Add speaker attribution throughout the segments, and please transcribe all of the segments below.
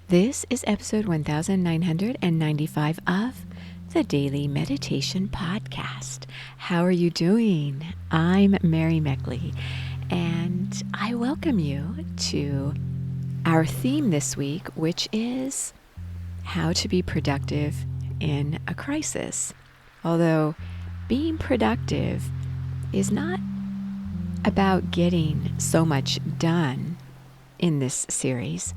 Speaker 1: This is episode 1995 of the Daily Meditation Podcast. How are you doing? I'm Mary Meckley, and I welcome you to our theme this week, which is how to be productive in a crisis. Although being productive is not about getting so much done in this series,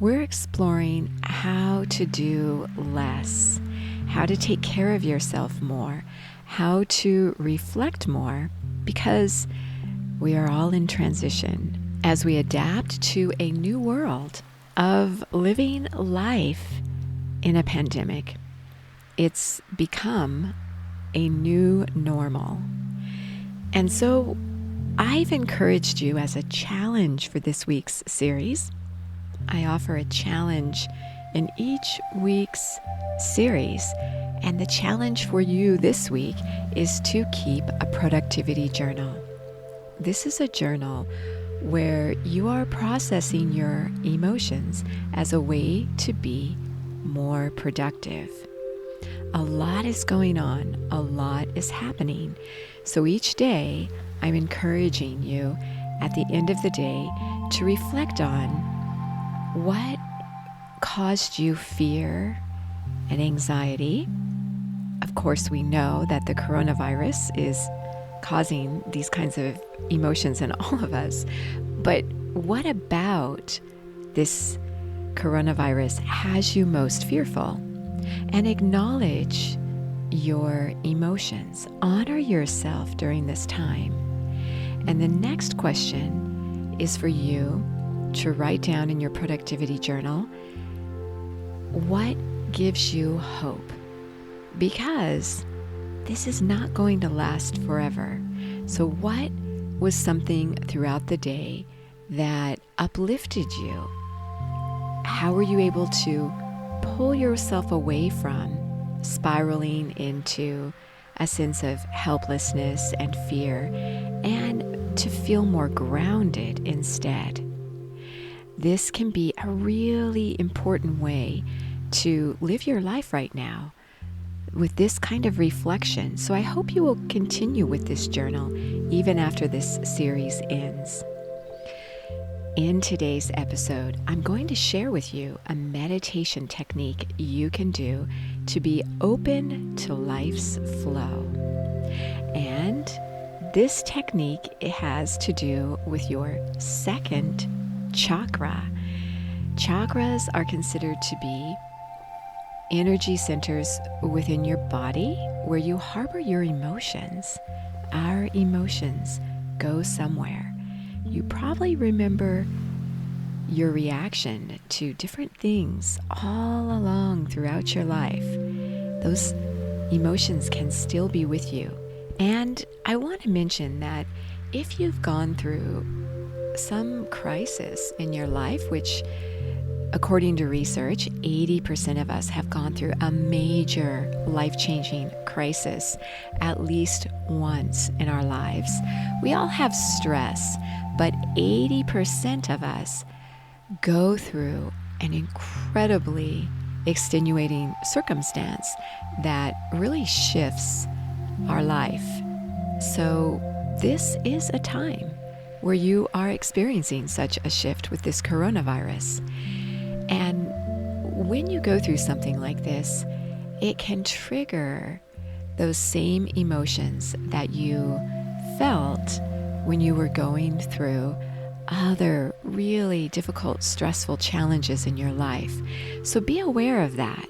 Speaker 1: we're exploring how to do less, how to take care of yourself more, how to reflect more, because we are all in transition as we adapt to a new world of living life in a pandemic. It's become a new normal. And so I've encouraged you as a challenge for this week's series. I offer a challenge in each week's series, and the challenge for you this week is to keep a productivity journal. This is a journal where you are processing your emotions as a way to be more productive. A lot is going on, a lot is happening. So each day, I'm encouraging you at the end of the day to reflect on what caused you fear and anxiety. Of course, we know that the coronavirus is causing these kinds of emotions in all of us. But what about this coronavirus has you most fearful? And acknowledge your emotions. Honor yourself during this time. And the next question is for you to write down in your productivity journal, what gives you hope? Because this is not going to last forever. So what was something throughout the day that uplifted you? How were you able to pull yourself away from spiraling into a sense of helplessness and fear, and to feel more grounded instead? This can be a really important way to live your life right now with this kind of reflection. So I hope you will continue with this journal even after this series ends. In today's episode, I'm going to share with you a meditation technique you can do to be open to life's flow. And this technique, it has to do with your second chakra. Chakras are considered to be energy centers within your body where you harbor your emotions. Our emotions go somewhere. You probably remember your reaction to different things all along throughout your life. Those emotions can still be with you. And I want to mention that if you've gone through some crisis in your life, which according to research, 80% of us have gone through a major life-changing crisis at least once in our lives. We all have stress, but 80% of us go through an incredibly extenuating circumstance that really shifts our life. So this is a time where you are experiencing such a shift with this coronavirus. And when you go through something like this, it can trigger those same emotions that you felt when you were going through other really difficult, stressful challenges in your life. So be aware of that.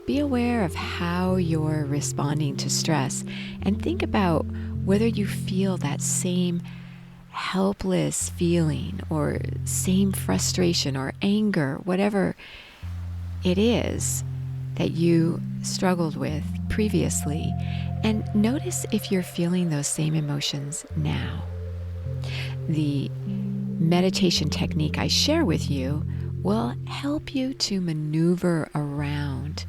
Speaker 1: Be aware of how you're responding to stress, and think about whether you feel that same helpless feeling or same frustration or anger, whatever it is that you struggled with previously, and notice if you're feeling those same emotions now. The meditation technique I share with you will help you to maneuver around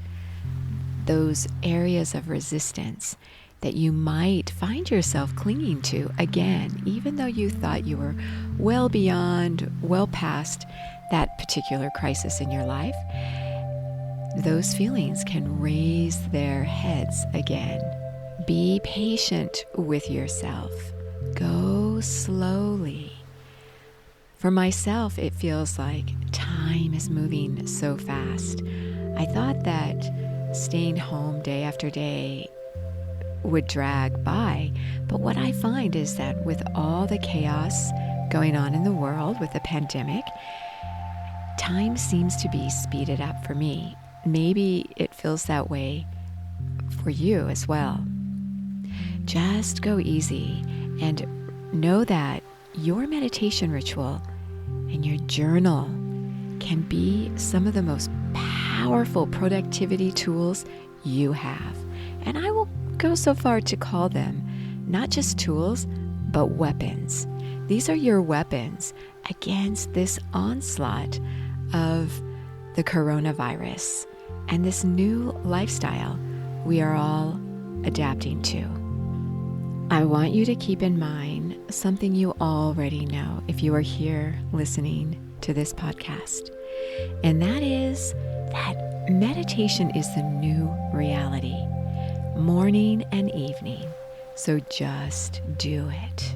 Speaker 1: those areas of resistance that you might find yourself clinging to again, even though you thought you were well beyond, well past that particular crisis in your life, those feelings can raise their heads again. Be patient with yourself. Go slowly. For myself, it feels like time is moving so fast. I thought that staying home day after day would drag by, but what I find is that with all the chaos going on in the world with the pandemic, time seems to be speeded up for me. Maybe it feels that way for you as well. Just go easy and know that your meditation ritual and your journal can be some of the most powerful productivity tools you have. And I will go so far to call them not just tools, but weapons. These are your weapons against this onslaught of the coronavirus and this new lifestyle we are all adapting to. I want you to keep in mind something you already know if you are here listening to this podcast, and that is that meditation is the new reality, morning and evening. So just do it.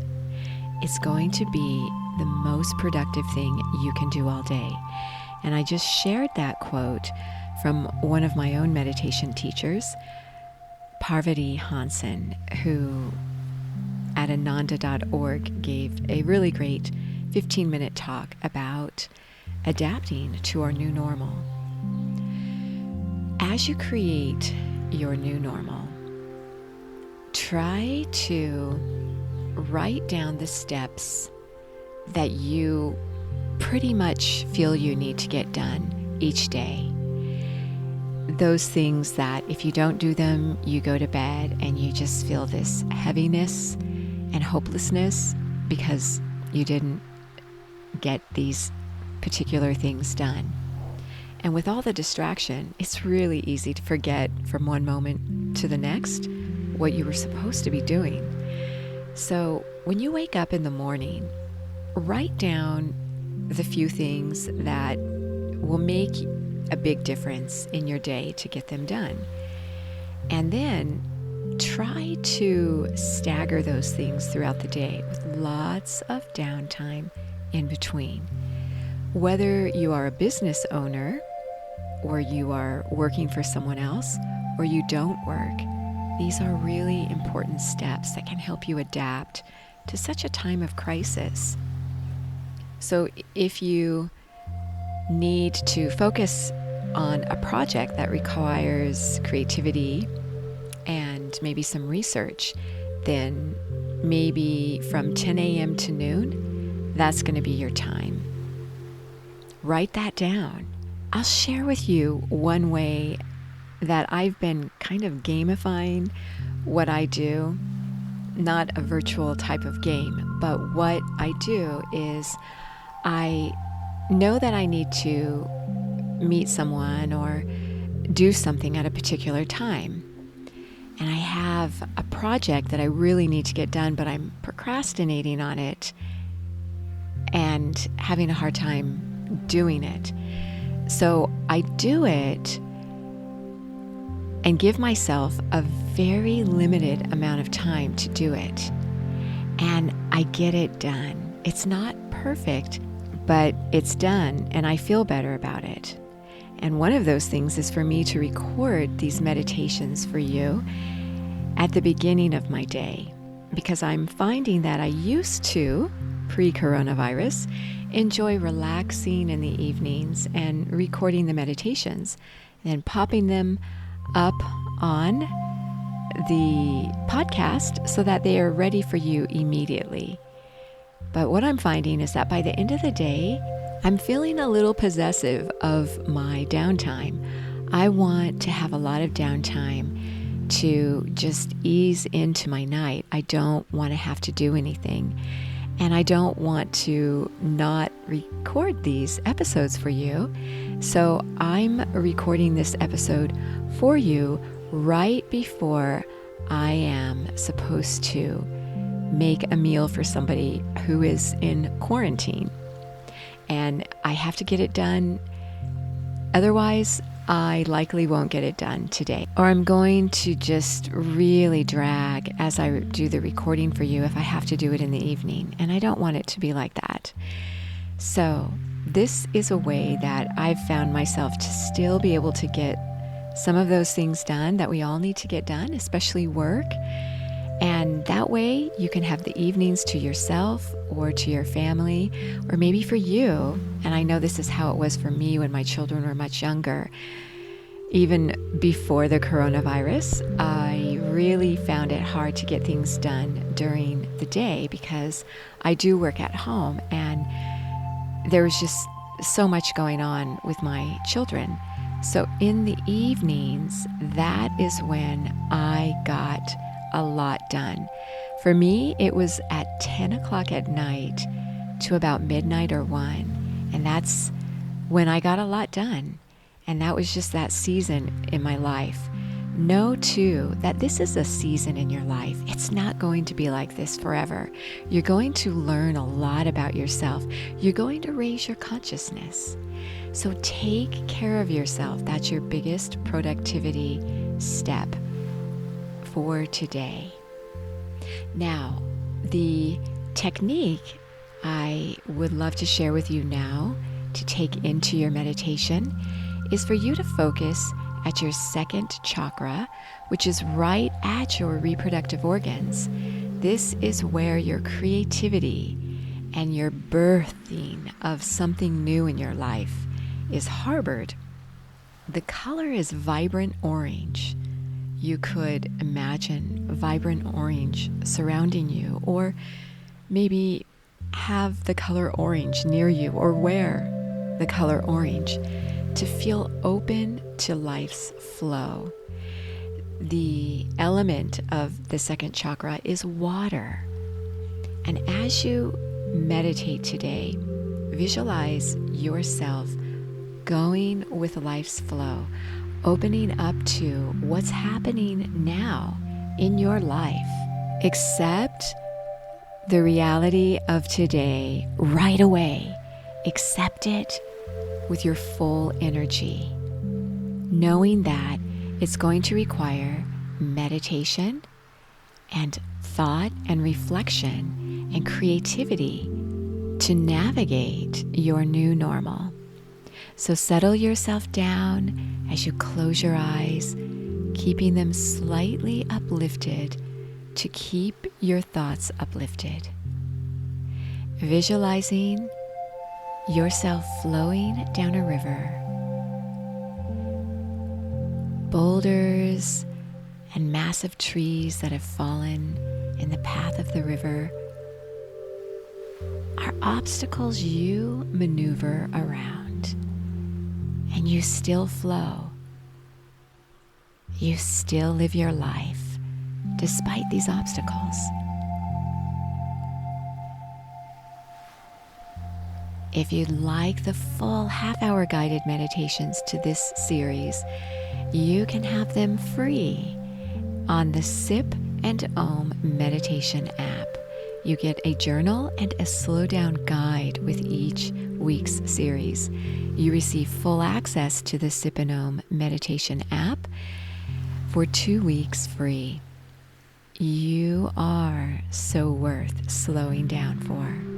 Speaker 1: It's going to be the most productive thing you can do all day. And I just shared that quote from one of my own meditation teachers, Parvati Hansen, who at ananda.org gave a really great 15-minute talk about adapting to our new normal. As you create your new normal, try to write down the steps that you pretty much feel you need to get done each day. Those things that if you don't do them, you go to bed and you just feel this heaviness and hopelessness because you didn't get these particular things done. And with all the distraction, it's really easy to forget from one moment to the next what you were supposed to be doing. So when you wake up in the morning, write down the few things that will make a big difference in your day to get them done. And then try to stagger those things throughout the day with lots of downtime in between. Whether you are a business owner or you are working for someone else or you don't work, these are really important steps that can help you adapt to such a time of crisis. So if you need to focus on a project that requires creativity and maybe some research, then maybe from 10 a.m. to noon, that's going to be your time. Write that down. I'll share with you one way that I've been kind of gamifying what I do. Not a virtual type of game, but what I do is I know that I need to meet someone or do something at a particular time. And I have a project that I really need to get done, but I'm procrastinating on it and having a hard time doing it. So I do it and give myself a very limited amount of time to do it. And I get it done. It's not perfect, but it's done and I feel better about it. And one of those things is for me to record these meditations for you at the beginning of my day, because I'm finding that I used to, pre-coronavirus, enjoy relaxing in the evenings and recording the meditations and popping them up on the podcast so that they are ready for you immediately. But what I'm finding is that by the end of the day, I'm feeling a little possessive of my downtime. I want to have a lot of downtime to just ease into my night. I don't want to have to do anything. And I don't want to not record these episodes for you. So I'm recording this episode for you right before I am supposed to make a meal for somebody who is in quarantine. and I have to get it done. Otherwise, I likely won't get it done today. Or I'm going to just really drag as I do the recording for you if I have to do it in the evening. And I don't want it to be like that. So this is a way that I've found myself to still be able to get some of those things done that we all need to get done, especially work. And that way you can have the evenings to yourself or to your family, or maybe for you. And I know this is how it was for me when my children were much younger. Even before the coronavirus, I really found it hard to get things done during the day because I do work at home, and there was just so much going on with my children. So in the evenings, that is when I got a lot done. For me, it was at 10 o'clock at night to about midnight or 1. And that's when I got a lot done. And that was just that season in my life. Know too that this is a season in your life. It's not going to be like this forever. You're going to learn a lot about yourself. You're going to raise your consciousness. So take care of yourself. That's your biggest productivity step for today. Now, the technique I would love to share with you now to take into your meditation is for you to focus at your second chakra, which is right at your reproductive organs. This is where your creativity and your birthing of something new in your life is harbored. The color is vibrant orange. You could imagine vibrant orange surrounding you, or maybe have the color orange near you, or wear the color orange to feel open to life's flow. The element of the second chakra is water. And as you meditate today, visualize yourself going with life's flow, opening up to what's happening now in your life. Accept the reality of today right away. Accept it with your full energy, knowing that it's going to require meditation and thought and reflection and creativity to navigate your new normal. So settle yourself down as you close your eyes, keeping them slightly uplifted to keep your thoughts uplifted. Visualizing yourself flowing down a river. Boulders and massive trees that have fallen in the path of the river are obstacles you maneuver around. And you still flow. You still live your life despite these obstacles. If you'd like the full half-hour guided meditations to this series, you can have them free on the Sip and Om meditation app. You get a journal and a slow down guide with each week's series. You receive full access to the Sip and Om meditation app for 2 weeks free. You are so worth slowing down for.